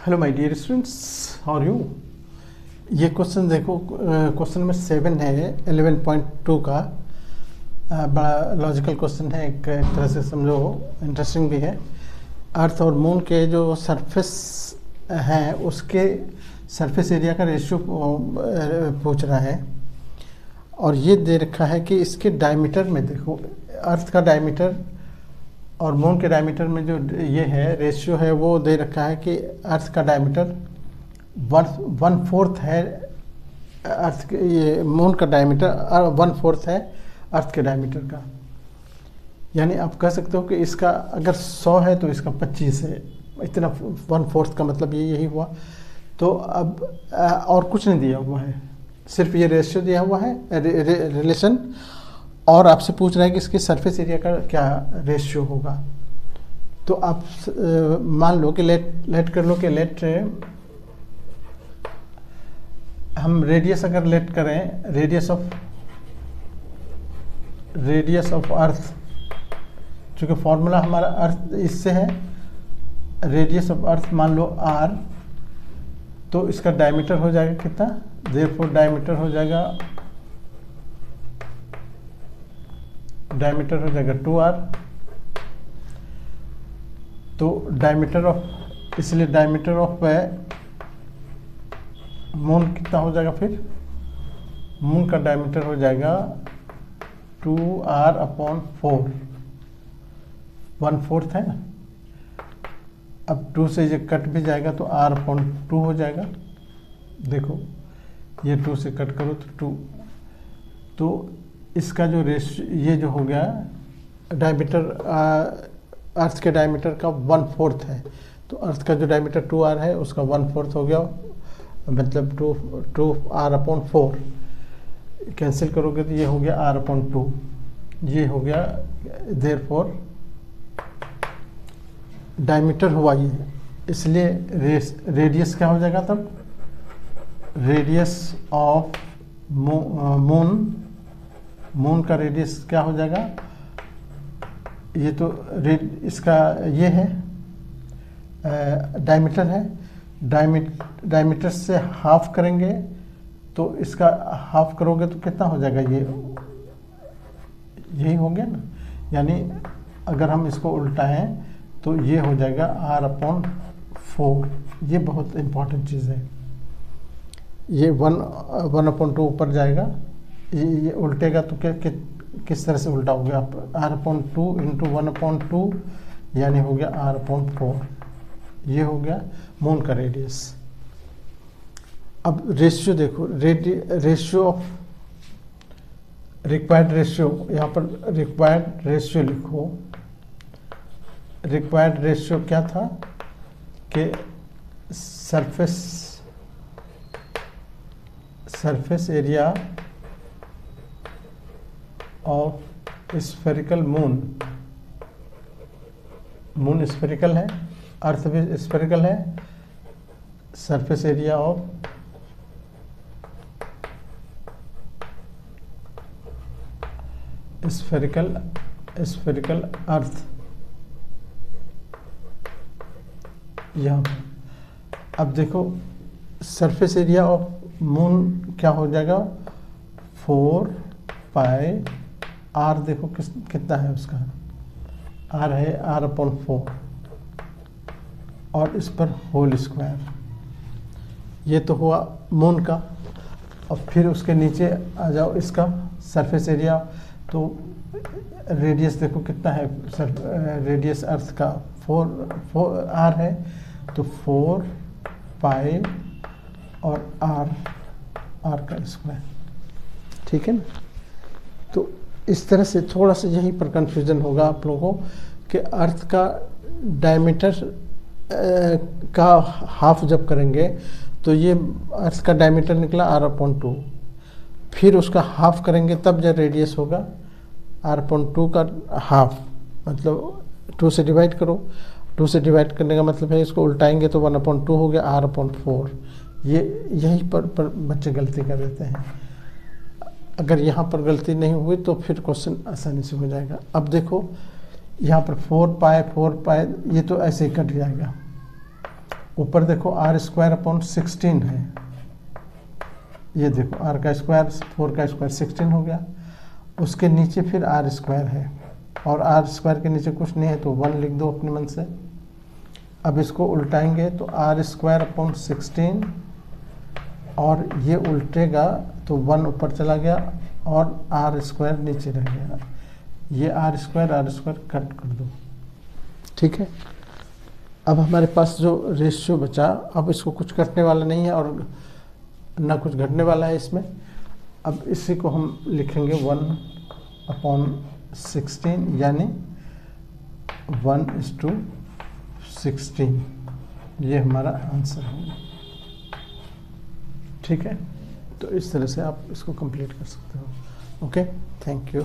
Hello my dear students, how are you. ये question देखो, question number 7 है 11.2 का। बड़ा लॉजिकल क्वेश्चन है, एक तरह से समझो इंटरेस्टिंग भी है। अर्थ और मून के जो सरफेस हैं उसके सरफेस एरिया का रेशियो पूछ रहा है, और ये दे रखा है कि इसके डायमीटर में देखो, अर्थ का डायमीटर और मून के डायमीटर में जो ये है रेशियो है वो दे रखा है कि अर्थ का डायमीटर 1/4 है, अर्थ के ये मून का डायमीटर 1/4 है अर्थ के डायमीटर का। यानी आप कह सकते हो कि इसका अगर 100 है तो इसका 25 है, इतना 1/4 का मतलब ये यही हुआ। तो अब और कुछ नहीं दिया हुआ है, सिर्फ ये रेशियो दिया हुआ है, रिलेशन, और आपसे पूछ रहा है कि इसके सरफेस एरिया का क्या रेशियो होगा। तो आप मान लो कि लेट कर लो कि लेट हम रेडियस अगर लेट करें, रेडियस ऑफ अर्थ, चूँकि फॉर्मूला हमारा अर्थ इससे है, रेडियस ऑफ अर्थ मान लो r, तो इसका डायमीटर हो जाएगा कितना, देयरफॉर डायमीटर हो जाएगा 2r। तो डायमीटर ऑफ, इसलिए डायमीटर ऑफ मून कितना हो जाएगा, फिर मून का डायमीटर हो जाएगा 2r/4, 1/4 है ना। अब 2 से ये कट भी जाएगा तो r/2 हो जाएगा। देखो ये 2 से कट करो तो 2, तो इसका जो रेशियो ये जो हो गया डायमीटर, अर्थ के डायमीटर का 1/4 है, तो अर्थ का जो डायमीटर 2r है उसका 1/4 हो गया, मतलब 2r/4 कैंसिल करोगे तो ये हो गया r/2, ये हो गया, देयरफॉर डायमीटर हुआ ये, इसलिए रेडियस क्या हो जाएगा तब, रेडियस ऑफ मून का रेडियस क्या हो जाएगा, ये तो इसका ये है डायमीटर है, डायमीटर से हाफ करेंगे तो इसका हाफ करोगे तो कितना हो जाएगा, ये यही हो गया ना। यानी अगर हम इसको उल्टाएं तो ये हो जाएगा r/4। ये बहुत इंपॉर्टेंट चीज़ है, ये 1/2 ऊपर जाएगा, ये उल्टेगा तो किस तरह से उल्टा हो गया, r/2 × 1/2 यानी हो गया r/4। ये हो गया मून का रेडियस। अब रेशियो देखो, रेशियो ऑफ रिक्वायर्ड रेशियो, यहाँ पर रिक्वायर्ड रेशियो लिखो। रिक्वायर्ड रेशियो क्या था कि surface area of spherical moon spherical है, अर्थ भी स्फेरिकल है, सरफेस एरिया ऑफ स्फेरिकल अर्थ, यहाँ पर। अब देखो सरफेस एरिया ऑफ मून क्या हो जाएगा, 4πr, देखो कितना है उसका, r है r/4, और इस पर होल स्क्वायर। ये तो हुआ मून का। और फिर उसके नीचे आ जाओ, इसका सरफेस एरिया, तो रेडियस देखो कितना है, रेडियस अर्थ का 4r है, तो 4π और r का स्क्वायर, ठीक है ना। तो इस तरह से थोड़ा सा यहीं पर कंफ्यूजन होगा आप लोगों को कि अर्थ का डायमीटर का हाफ जब करेंगे तो ये अर्थ का डायमीटर निकला r/2, फिर उसका हाफ करेंगे तब जब रेडियस होगा r/2 का हाफ, मतलब 2 से डिवाइड करो, 2 से डिवाइड करने का मतलब है इसको उल्टाएंगे तो 1/2 हो गया r/4। ये यहीं पर बच्चे गलती कर देते हैं। अगर यहाँ पर गलती नहीं हुई तो फिर क्वेश्चन आसानी से हो जाएगा। अब देखो यहाँ पर 4π ये तो ऐसे ही कट जाएगा, ऊपर देखो आर स्क्वायर अपॉन 16 है, ये देखो आर का स्क्वायर 4 का स्क्वायर 16 हो गया। उसके नीचे फिर आर स्क्वायर है, और आर स्क्वायर के नीचे कुछ नहीं है तो 1 लिख दो अपने मन से। अब इसको उल्टाएंगे तो आर स्क्वायर अपॉन 16, और ये उल्टेगा तो 1 ऊपर चला गया और आर स्क्वायर नीचे रह गया। ये आर स्क्वायर कट कर दो, ठीक है। अब हमारे पास जो रेशियो बचा, अब इसको कुछ कटने वाला नहीं है और ना कुछ घटने वाला है इसमें। अब इसी को हम लिखेंगे 1/16, यानी 1:16, ये हमारा आंसर होगा, ठीक है। तो इस तरह से आप इसको कंप्लीट कर सकते हो। Okay, thank you.